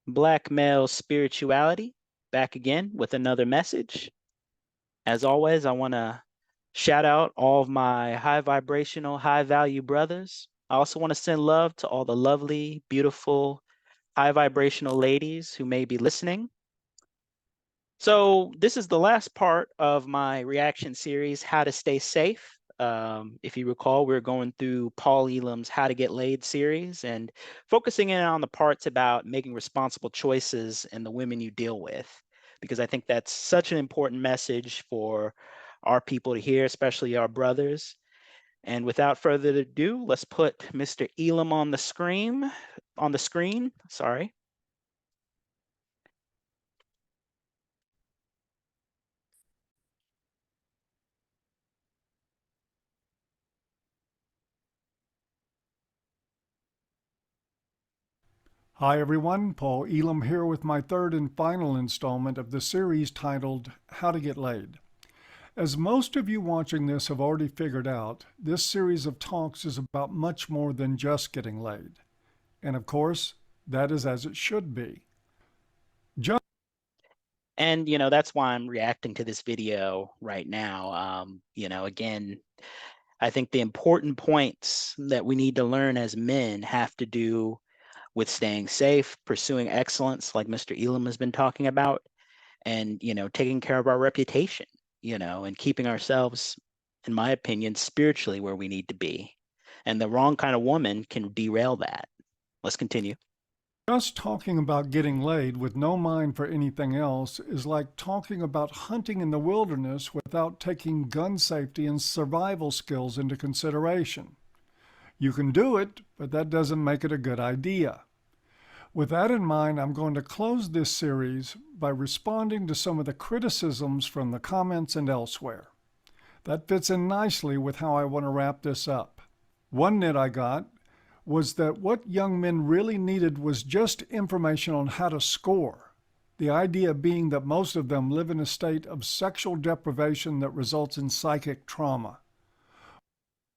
Black Male Spirituality, back again with another message. As always, I want to shout out all of my high vibrational, high value brothers. I also want to send love to all the lovely, beautiful, high vibrational ladies who may be listening. So this is the last part of my reaction series, How to Stay Safe. If you recall, we're going through Paul Elam's How to Get Laid series and focusing in on the parts about making responsible choices and the women you deal with, because I think that's such an important message for our people to hear, especially our brothers. And without further ado, let's put Mr. Elam on the screen. Sorry. Hi everyone, Paul Elam here with my third and final installment of the series titled How to Get Laid. As most of you watching this have already figured out, this series of talks is about much more than just getting laid. And of course, that is as it should be. Just And, that's why I'm reacting to this video right now. Again, I think the important points that we need to learn as men have to do with staying safe, pursuing excellence, like Mr. Elam has been talking about, and, taking care of our reputation, and keeping ourselves, in my opinion, spiritually where we need to be. And the wrong kind of woman can derail that. Let's continue. Just talking about getting laid with no mind for anything else is like talking about hunting in the wilderness without taking gun safety and survival skills into consideration. You can do it, but that doesn't make it a good idea. With that in mind, I'm going to close this series by responding to some of the criticisms from the comments and elsewhere. That fits in nicely with how I want to wrap this up. One nit I got was that what young men really needed was just information on how to score. The idea being that most of them live in a state of sexual deprivation that results in psychic trauma.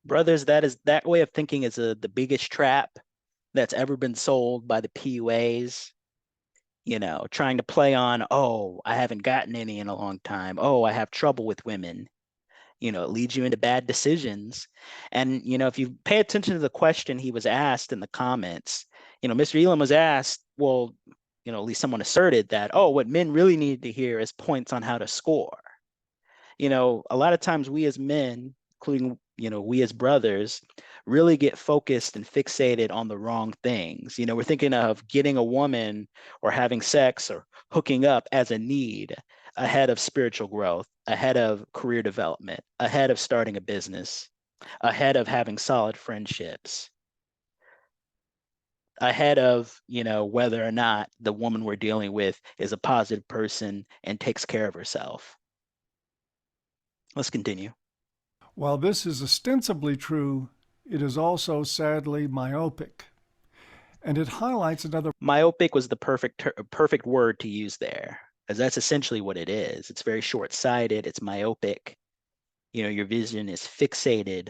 Brothers, that way of thinking is the biggest trap that's ever been sold by the PUAs, trying to play on, oh, I haven't gotten any in a long time. Oh, I have trouble with women. It leads you into bad decisions. And, if you pay attention to the question he was asked in the comments, Mr. Elam was asked, well, at least someone asserted that, oh, what men really need to hear is points on how to score. A lot of times we as men, including, we as brothers, really get focused and fixated on the wrong things. We're thinking of getting a woman or having sex or hooking up as a need ahead of spiritual growth, ahead of career development, ahead of starting a business, ahead of having solid friendships, ahead of, whether or not the woman we're dealing with is a positive person and takes care of herself. Let's continue. While this is ostensibly true, it is also sadly myopic. And it highlights another Myopic was the perfect word to use there, as that's essentially what it is. It's very short-sighted. It's myopic. Your vision is fixated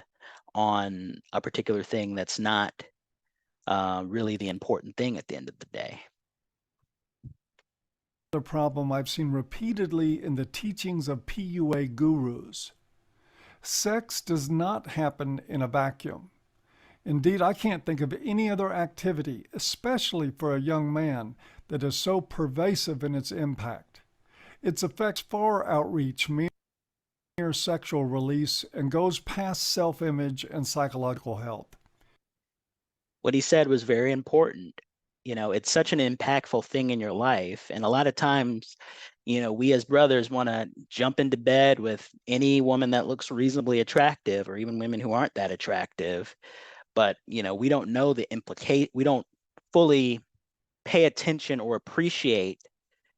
on a particular thing that's not really the important thing at the end of the day. problem I've seen repeatedly in the teachings of PUA gurus. Sex does not happen in a vacuum. Indeed, I can't think of any other activity, especially for a young man, that is so pervasive in its impact. Its effects far outreach mere sexual release and goes past self-image and psychological health. What he said was very important. It's such an impactful thing in your life. And a lot of times, we as brothers want to jump into bed with any woman that looks reasonably attractive or even women who aren't that attractive. But, we don't know we don't fully pay attention or appreciate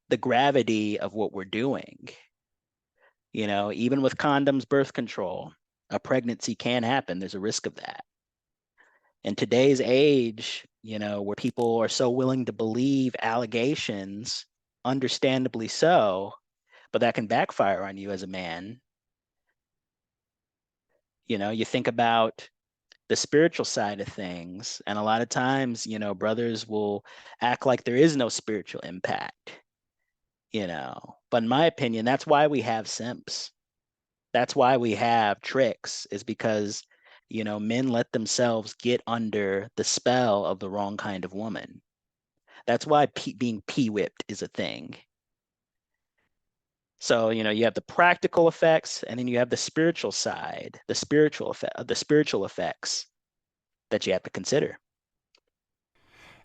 the gravity of what we're doing. Even with condoms, birth control, a pregnancy can happen. There's a risk of that. In today's age, where people are so willing to believe allegations, understandably so, but that can backfire on you as a man. You think about the spiritual side of things. And a lot of times, brothers will act like there is no spiritual impact. But in my opinion, that's why we have simps. That's why we have tricks, is because, men let themselves get under the spell of the wrong kind of woman. That's why being p-whipped is a thing. So, you have the practical effects and then you have the spiritual side, the spiritual effects that you have to consider.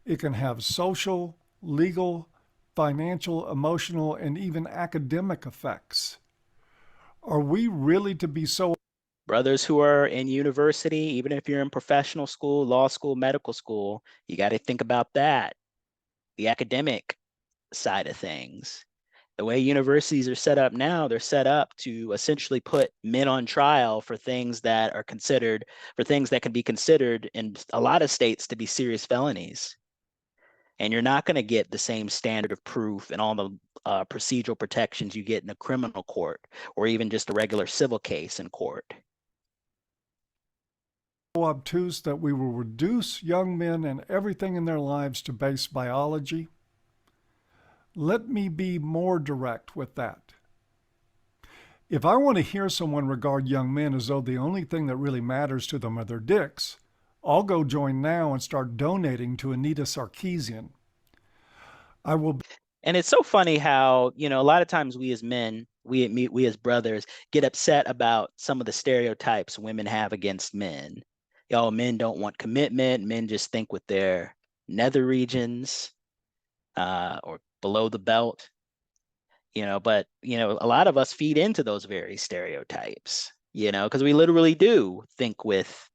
It can have social, legal, financial, emotional, and even academic effects. Are we really to be so Brothers who are in university, even if you're in professional school, law school, medical school, you got to think about that, the academic side of things. The way universities are set up now, they're set up to essentially put men on trial for things that can be considered in a lot of states to be serious felonies. And you're not going to get the same standard of proof and all the procedural protections you get in a criminal court or even just a regular civil case in court. obtuse that we will reduce young men and everything in their lives to base biology? Let me be more direct with that. If I want to hear someone regard young men as though the only thing that really matters to them are their dicks, I'll go join now and start donating to Anita Sarkeesian. I will And it's so funny how, a lot of times we as men, we as brothers get upset about some of the stereotypes women have against men. Men don't want commitment. Men just think with their nether regions or below the belt. But a lot of us feed into those very stereotypes, because we literally do think with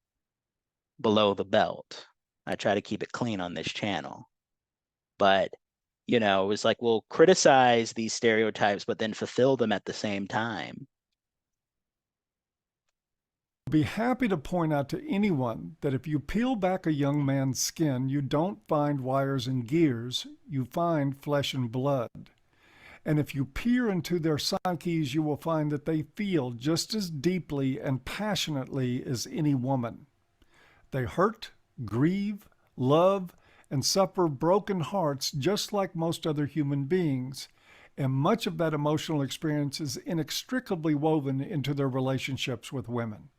below the belt. I try to keep it clean on this channel. But, it's like we'll criticize these stereotypes, but then fulfill them at the same time. be happy to point out to anyone that if you peel back a young man's skin, you don't find wires and gears, you find flesh and blood. And if you peer into their psyches, you will find that they feel just as deeply and passionately as any woman. They hurt, grieve, love, and suffer broken hearts just like most other human beings. And much of that emotional experience is inextricably woven into their relationships with women.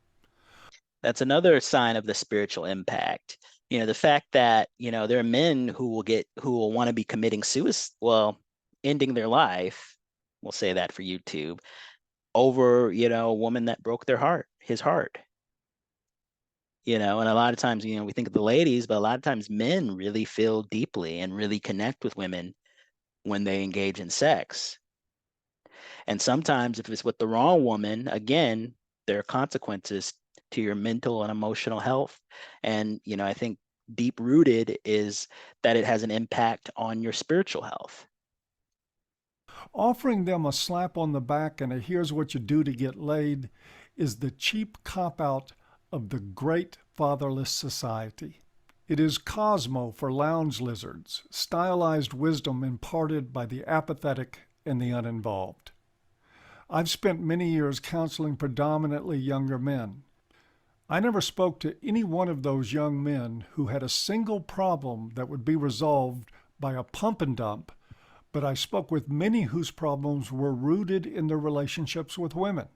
That's another sign of the spiritual impact. The fact that, there are men who will want to be committing suicide, well, ending their life, we'll say that for YouTube, over, a woman that broke his heart. And a lot of times, we think of the ladies, but a lot of times men really feel deeply and really connect with women when they engage in sex. And sometimes if it's with the wrong woman, again, there are consequences to your mental and emotional health. And, I think deep rooted is that it has an impact on your spiritual health. Offering them a slap on the back and a here's what you do to get laid is the cheap cop out of the great fatherless society. It is Cosmo for lounge lizards, stylized wisdom imparted by the apathetic and the uninvolved. I've spent many years counseling predominantly younger men. I never spoke to any one of those young men who had a single problem that would be resolved by a pump and dump, but I spoke with many whose problems were rooted in their relationships with women.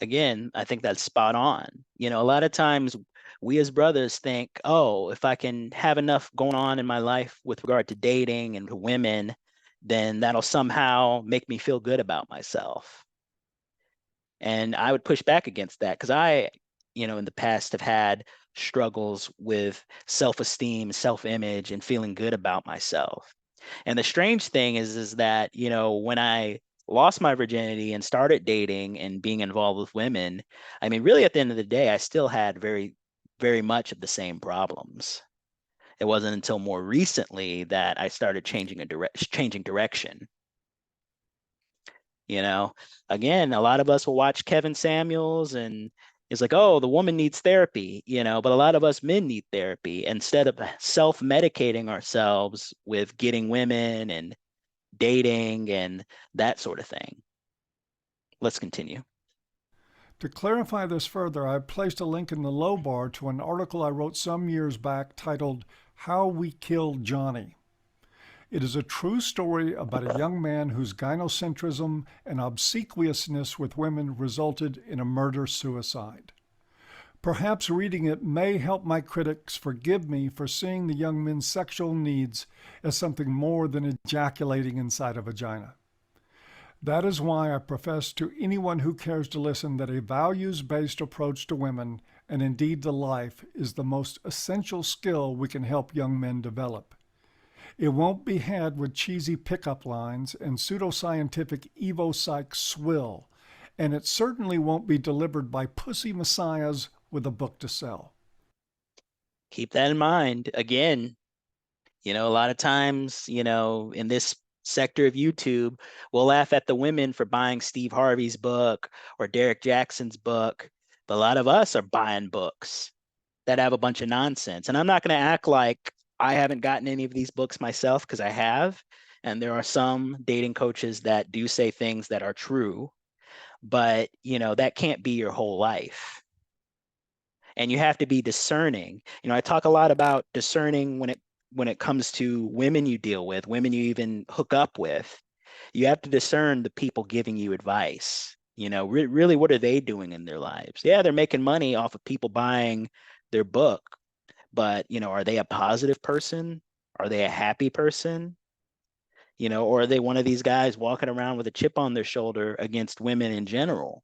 Again, I think that's spot on. A lot of times we as brothers think, oh, if I can have enough going on in my life with regard to dating and to women, then that'll somehow make me feel good about myself. And I would push back against that because I, in the past have had struggles with self-esteem, self-image, and feeling good about myself. And the strange thing is that, when I lost my virginity and started dating and being involved with women, I mean, really at the end of the day, I still had very, very much of the same problems. It wasn't until more recently that I started changing direction. You know, again, a lot of us will watch Kevin Samuels and it's like, oh, the woman needs therapy, but a lot of us men need therapy instead of self-medicating ourselves with getting women and dating and that sort of thing. Let's continue. To clarify this further, I've placed a link in the low bar to an article I wrote some years back titled How We Killed Johnny. It is a true story about a young man whose gynocentrism and obsequiousness with women resulted in a murder suicide. Perhaps reading it may help my critics forgive me for seeing the young men's sexual needs as something more than ejaculating inside a vagina. That is why I profess to anyone who cares to listen that a values based approach to women, and indeed to life, is the most essential skill we can help young men develop. It won't be had with cheesy pickup lines and pseudoscientific evo-psych swill, and it certainly won't be delivered by pussy messiahs with a book to sell. Keep that in mind. Again, a lot of times, in this sector of YouTube, we'll laugh at the women for buying Steve Harvey's book or Derek Jackson's book, but a lot of us are buying books that have a bunch of nonsense. And I'm not going to act like I haven't gotten any of these books myself because I have. And there are some dating coaches that do say things that are true, but that can't be your whole life. And you have to be discerning. I talk a lot about discerning when it comes to women you deal with, women you even hook up with. You have to discern the people giving you advice. Really, what are they doing in their lives? Yeah, they're making money off of people buying their book, but are they a positive person? Are they a happy person? Or are they one of these guys walking around with a chip on their shoulder against women in general?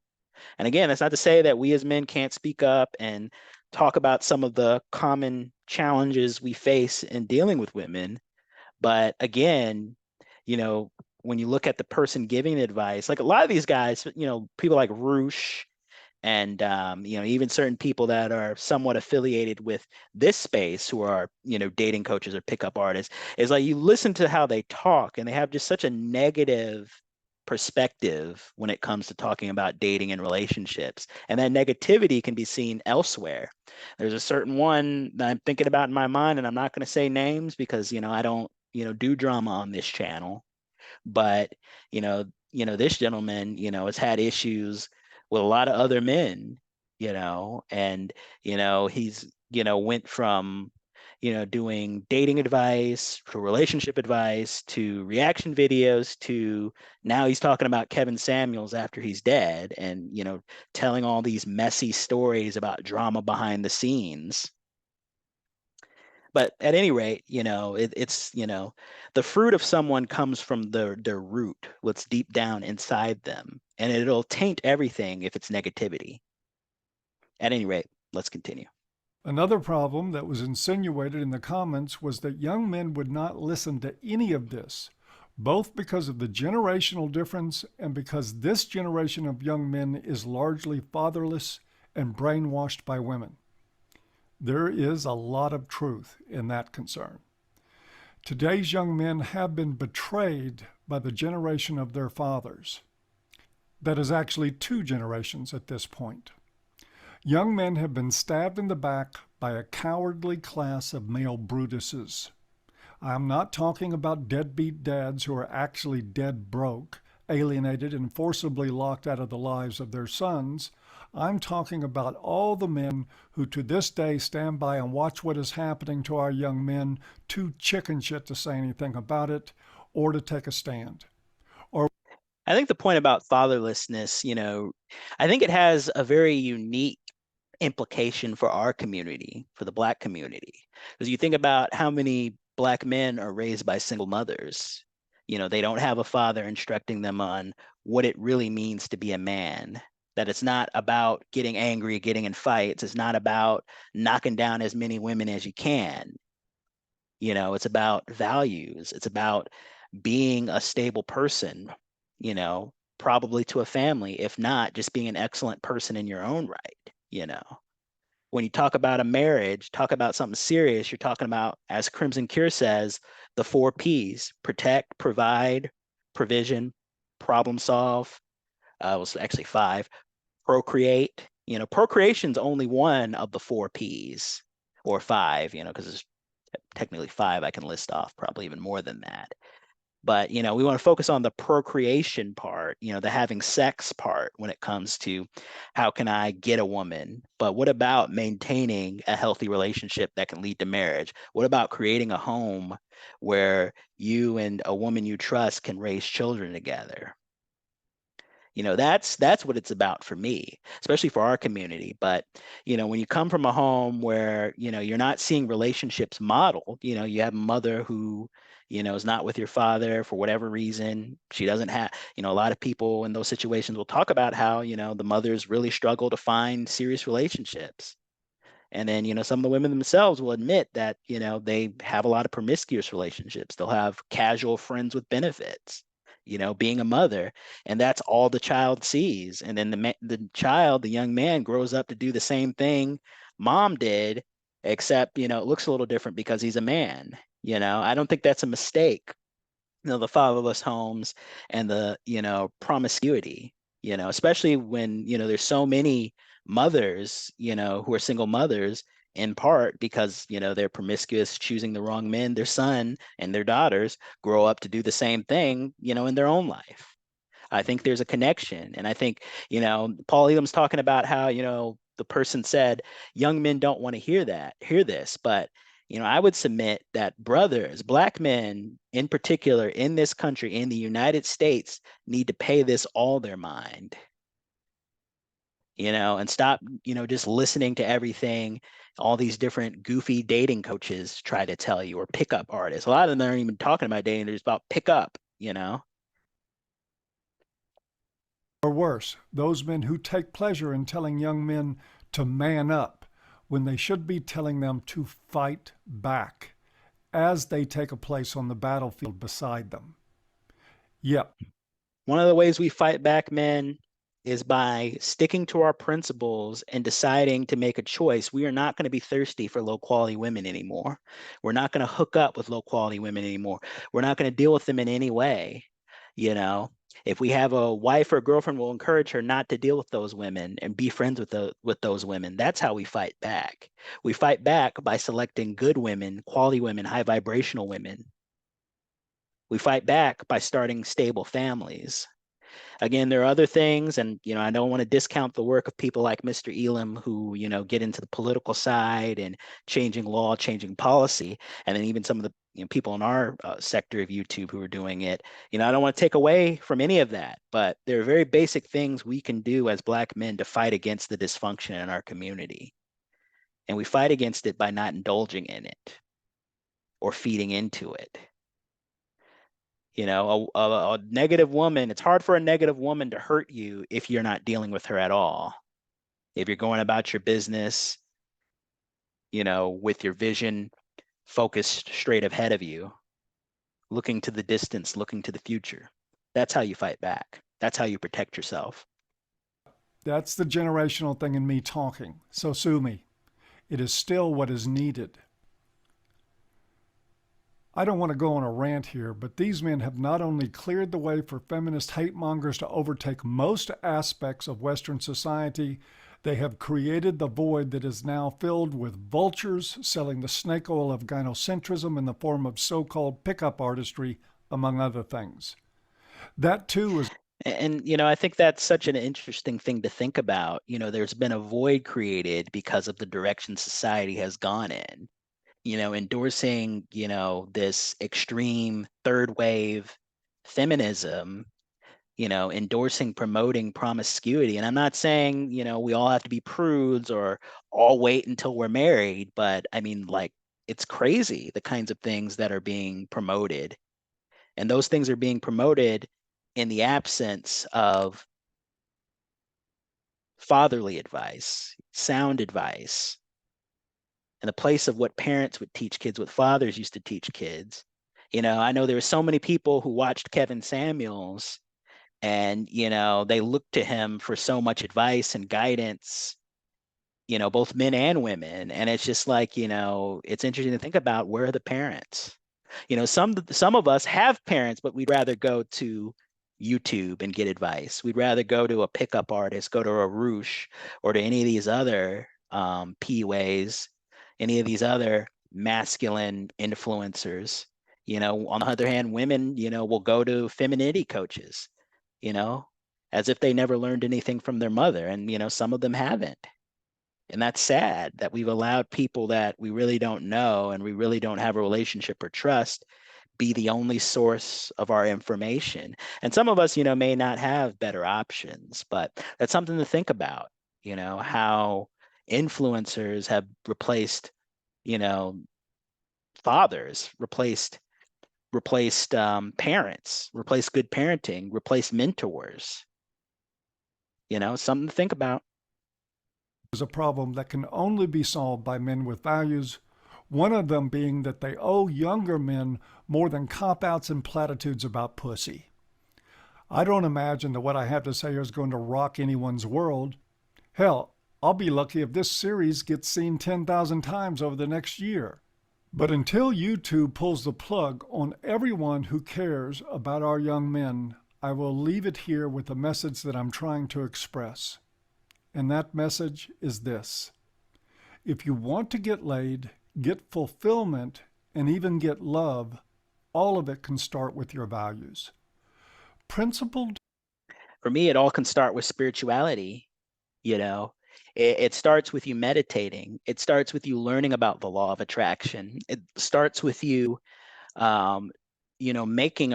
And again, that's not to say that we as men can't speak up and talk about some of the common challenges we face in dealing with women. But again, you know, when you look at the person giving the advice, like a lot of these guys, people like Roosh and even certain people that are somewhat affiliated with this space who are dating coaches or pickup artists, is like you listen to how they talk and they have just such a negative perspective when it comes to talking about dating and relationships, and that negativity can be seen elsewhere. There's a certain one that I'm thinking about in my mind, and I'm not going to say names because I don't do drama on this channel, but this gentleman has had issues with a lot of other men, and he's went from doing dating advice to relationship advice to reaction videos to now he's talking about Kevin Samuels after he's dead, and telling all these messy stories about drama behind the scenes. But at any rate, it's the fruit of someone comes from their root, what's deep down inside them, and it'll taint everything if it's negativity. At any rate, let's continue. Another problem that was insinuated in the comments was that young men would not listen to any of this, both because of the generational difference and because this generation of young men is largely fatherless and brainwashed by women. There is a lot of truth in that concern. Today's young men have been betrayed by the generation of their fathers. That is actually two generations at this point. Young men have been stabbed in the back by a cowardly class of male Brutuses. I'm not talking about deadbeat dads who are actually dead broke, alienated, and forcibly locked out of the lives of their sons. I'm talking about all the men who to this day stand by and watch what is happening to our young men, too chicken shit to say anything about it or to take a stand. Or I think the point about fatherlessness, I think it has a very unique implication for our community, for the Black community. Because you think about how many Black men are raised by single mothers. They don't have a father instructing them on what it really means to be a man. That it's not about getting angry, getting in fights. It's not about knocking down as many women as you can. It's about values. It's about being a stable person, probably to a family, if not just being an excellent person in your own right. When you talk about a marriage, talk about something serious, you're talking about, as Crimson Cure says, the 4 Ps: protect, provide, provision, problem solve. It was actually 5. Procreate. Procreation's only one of the 4 Ps, or 5, because there's technically 5 I can list off, probably even more than that. But, we want to focus on the procreation part, the having sex part when it comes to how can I get a woman? But what about maintaining a healthy relationship that can lead to marriage? What about creating a home where you and a woman you trust can raise children together? That's what it's about for me, especially for our community. But when you come from a home where you're not seeing relationships modeled, you have a mother who is not with your father for whatever reason. She doesn't have, a lot of people in those situations will talk about how the mothers really struggle to find serious relationships. And then, some of the women themselves will admit that, they have a lot of promiscuous relationships. They'll have casual friends with benefits, being a mother, and that's all the child sees. And then the child, the young man, grows up to do the same thing mom did, except, it looks a little different because he's a man. I don't think that's a mistake, the fatherless homes and the promiscuity, especially when there's so many mothers who are single mothers, in part because they're promiscuous, choosing the wrong men. Their son and their daughters grow up to do the same thing in their own life. I think there's a connection. And I think, Paul Elam's talking about how, the person said young men don't want to hear this. But, I would submit that brothers, black men in particular in this country, in the United States, need to pay this all their mind, and stop, just listening to everything all these different goofy dating coaches try to tell you, or pickup artists. A lot of them aren't even talking about dating, they're just about pickup. Or worse, those men who take pleasure in telling young men to man up when they should be telling them to fight back as they take a place on the battlefield beside them. Yep, One of the ways we fight back, men, is by sticking to our principles and deciding to make a choice. We are not going to be thirsty for low quality women anymore. We're not going to hook up with low quality women anymore. We're not going to deal with them in any way. You know, if we have a wife or girlfriend, we'll encourage her not to deal with those women and be friends with those women. That's how we fight back. We fight back by selecting good women, quality women, high vibrational women. We fight back by starting stable families. Again, there are other things, and I don't want to discount the work of people like Mr. Elam who get into the political side and changing law, changing policy, and then even some of the people in our sector of YouTube who are doing it. I don't want to take away from any of that, but there are very basic things we can do as Black men to fight against the dysfunction in our community, and we fight against it by not indulging in it or feeding into it. A negative woman, it's hard for a negative woman to hurt you if you're not dealing with her at all. If you're going about your business, with your vision focused straight ahead of you, looking to the distance, looking to the future. That's how you fight back. That's how you protect yourself. that's the generational thing in me talking. So sue me. It is still what is needed. I don't want to go on a rant here, but these men have not only cleared the way for feminist hate mongers to overtake most aspects of Western society, they have created the void that is now filled with vultures selling the snake oil of gynocentrism in the form of so called pickup artistry, among other things. That too is And, I think that's such an interesting thing to think about. There's been a void created because of the direction society has gone in, endorsing, this extreme third wave feminism, endorsing, promoting promiscuity. And I'm not saying, we all have to be prudes or all wait until we're married, but I mean, like, it's crazy the kinds of things that are being promoted. And those things are being promoted in the absence of fatherly advice, sound advice, in the place of what parents would teach kids, what fathers used to teach kids. I know there were so many people who watched Kevin Samuels and they look to him for so much advice and guidance, both men and women. And it's just like, it's interesting to think about, where are the parents? Some of us have parents, but we'd rather go to YouTube and get advice. We'd rather go to a pickup artist, go to a Roosh, or to any of these other P ways, any of these other masculine influencers, On the other hand, women, will go to femininity coaches, you know, as if they never learned anything from their mother. And, some of them haven't. And that's sad that we've allowed people that we really don't know and we really don't have a relationship or trust be the only source of our information. And some of us, may not have better options, but that's something to think about, how influencers have replaced, you know, fathers, replaced parents, replaced good parenting, replaced mentors, something to think about. Is a problem that can only be solved by men with values, one of them being that they owe younger men more than cop outs and platitudes about pussy. I don't imagine that what I have to say is going to rock anyone's world. Hell, I'll be lucky if this series gets seen 10,000 times over the next year. But until YouTube pulls the plug on everyone who cares about our young men, I will leave it here with the message that I'm trying to express. And that message is this: if you want to get laid, get fulfillment, and even get love, all of it can start with your values. Principled. For me, it all can start with spirituality. you know it starts with you meditating. It starts with you learning about the law of attraction. It starts with you um making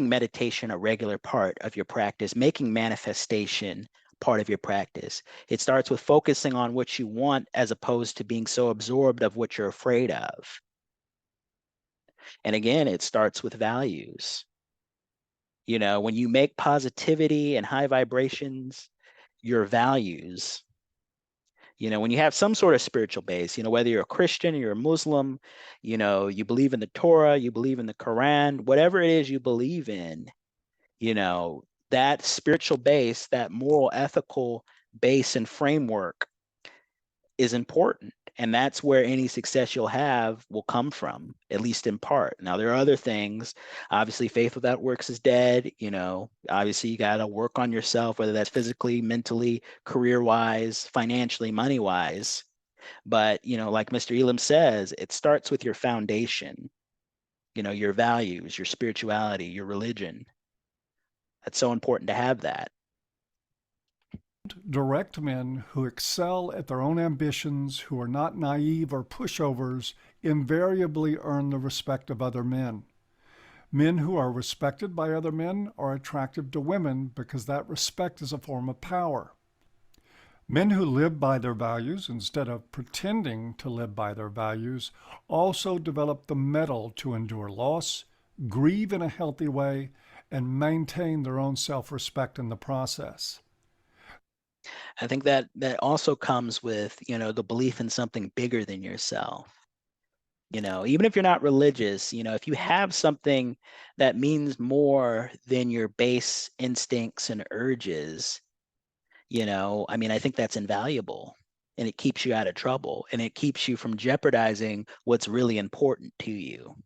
meditation a regular part of your practice, making manifestation part of your practice. It starts with focusing on what you want as opposed to being so absorbed of what you're afraid of. And again, it starts with values. When you make positivity and high vibrations your values, when you have some sort of spiritual base, whether you're a Christian or you're a Muslim, you believe in the Torah, you believe in the Quran, whatever it is you believe in, you know, that spiritual base, that moral, ethical base and framework is important. And that's where any success you'll have will come from, at least in part. Now, there are other things. Obviously, faith without works is dead. Obviously, you got to work on yourself, whether that's physically, mentally, career wise, financially, money wise. But, like Mr. Elam says, it starts with your foundation, your values, your spirituality, your religion. That's so important to have that. Direct men who excel at their own ambitions, who are not naive or pushovers, invariably earn the respect of other men. Men who are respected by other men are attractive to women because that respect is a form of power. Men who live by their values instead of pretending to live by their values also develop the mettle to endure loss, grieve in a healthy way, and maintain their own self-respect in the process. I think that also comes with, the belief in something bigger than yourself. Even if you're not religious, if you have something that means more than your base instincts and urges, I mean, I think that's invaluable, and it keeps you out of trouble and it keeps you from jeopardizing what's really important to you.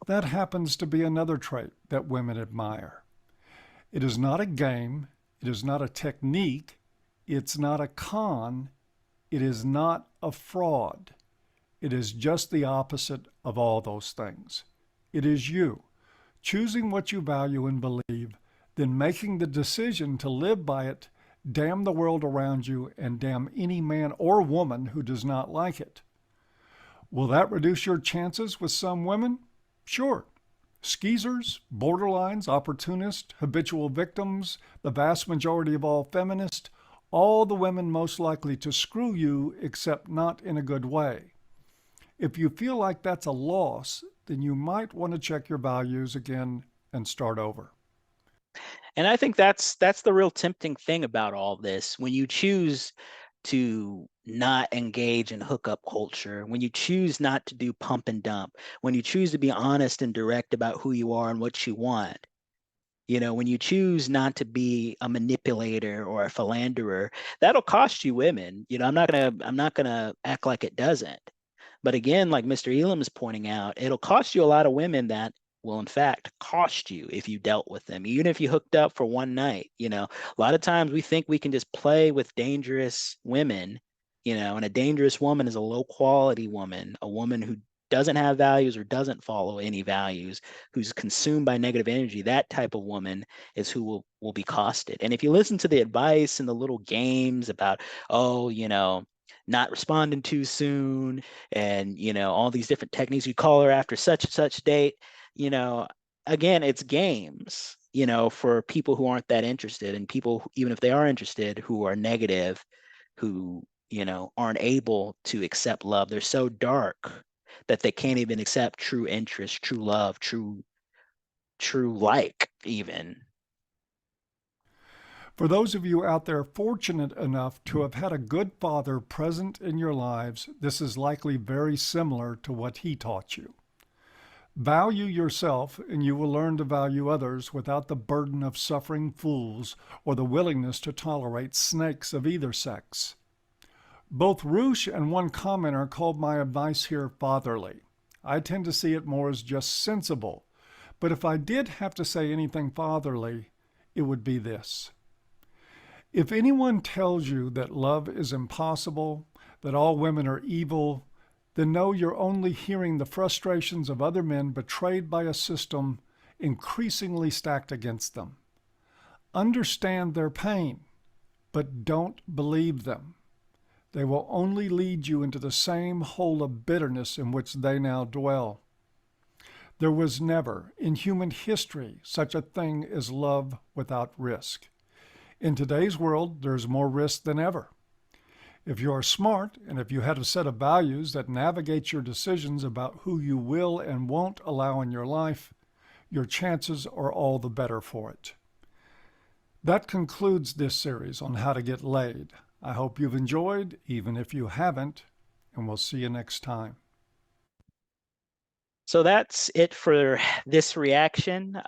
That happens to be another trait that women admire. It is not a game, it is not a technique, it's not a con, it is not a fraud. It is just the opposite of all those things. It is you choosing what you value and believe, then making the decision to live by it, damn the world around you, and damn any man or woman who does not like it. Will that reduce your chances with some women? Sure. Skeezers, borderlines, opportunists, habitual victims, the vast majority of all feminists, all the women most likely to screw you, except not in a good way. If you feel like that's a loss, then you might want to check your values again and start over. And I think that's the real tempting thing about all this. When you choose to not engage in hookup culture, when you choose not to do pump and dump, when you choose to be honest and direct about who you are and what you want, when you choose not to be a manipulator or a philanderer, that'll cost you women. I'm not gonna act like it doesn't. But again, like Mr. Elam is pointing out, it'll cost you a lot of women that will in fact cost you if you dealt with them, even if you hooked up for one night. A lot of times we think we can just play with dangerous women, and a dangerous woman is a low quality woman, a woman who doesn't have values or doesn't follow any values, who's consumed by negative energy, that type of woman is who will be costed. And if you listen to the advice and the little games about, oh, not responding too soon, and all these different techniques, you call her after such and such date, you know, again, it's games, for people who aren't that interested, and people, even if they are interested, who are negative, who, aren't able to accept love. They're so dark that they can't even accept true interest, true love, true like even. For those of you out there fortunate enough to have had a good father present in your lives, this is likely very similar to what he taught you. Value yourself, and you will learn to value others without the burden of suffering fools or the willingness to tolerate snakes of either sex. Both Roosh and one commenter called my advice here fatherly. I tend to see it more as just sensible, but if I did have to say anything fatherly, it would be this. If anyone tells you that love is impossible, that all women are evil, then know you're only hearing the frustrations of other men betrayed by a system increasingly stacked against them. Understand their pain, but don't believe them. They will only lead you into the same hole of bitterness in which they now dwell. There was never, in human history, such a thing as love without risk. In today's world, there's more risk than ever. If you are smart, and if you have a set of values that navigate your decisions about who you will and won't allow in your life, your chances are all the better for it. That concludes this series on how to get laid. I hope you've enjoyed, even if you haven't, and we'll see you next time. So that's it for this reaction.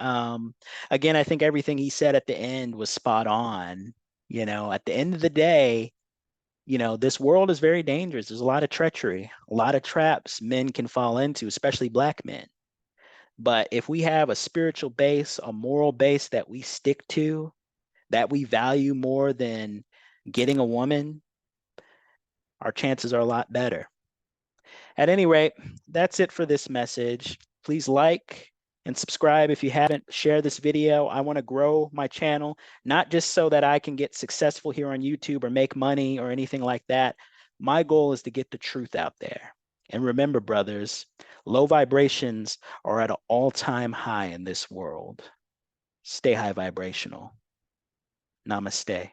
Again, I think everything he said at the end was spot on. At the end of the day, this world is very dangerous. There's a lot of treachery, a lot of traps men can fall into, especially black men. But if we have a spiritual base, a moral base that we stick to, that we value more than getting a woman, our chances are a lot better. At any rate, that's it for this message. Please like and subscribe if you haven't. Share this video. I want to grow my channel, not just so that I can get successful here on YouTube or make money or anything like that. My goal is to get the truth out there. And remember, brothers, low vibrations are at an all-time high in this world. Stay high vibrational. Namaste.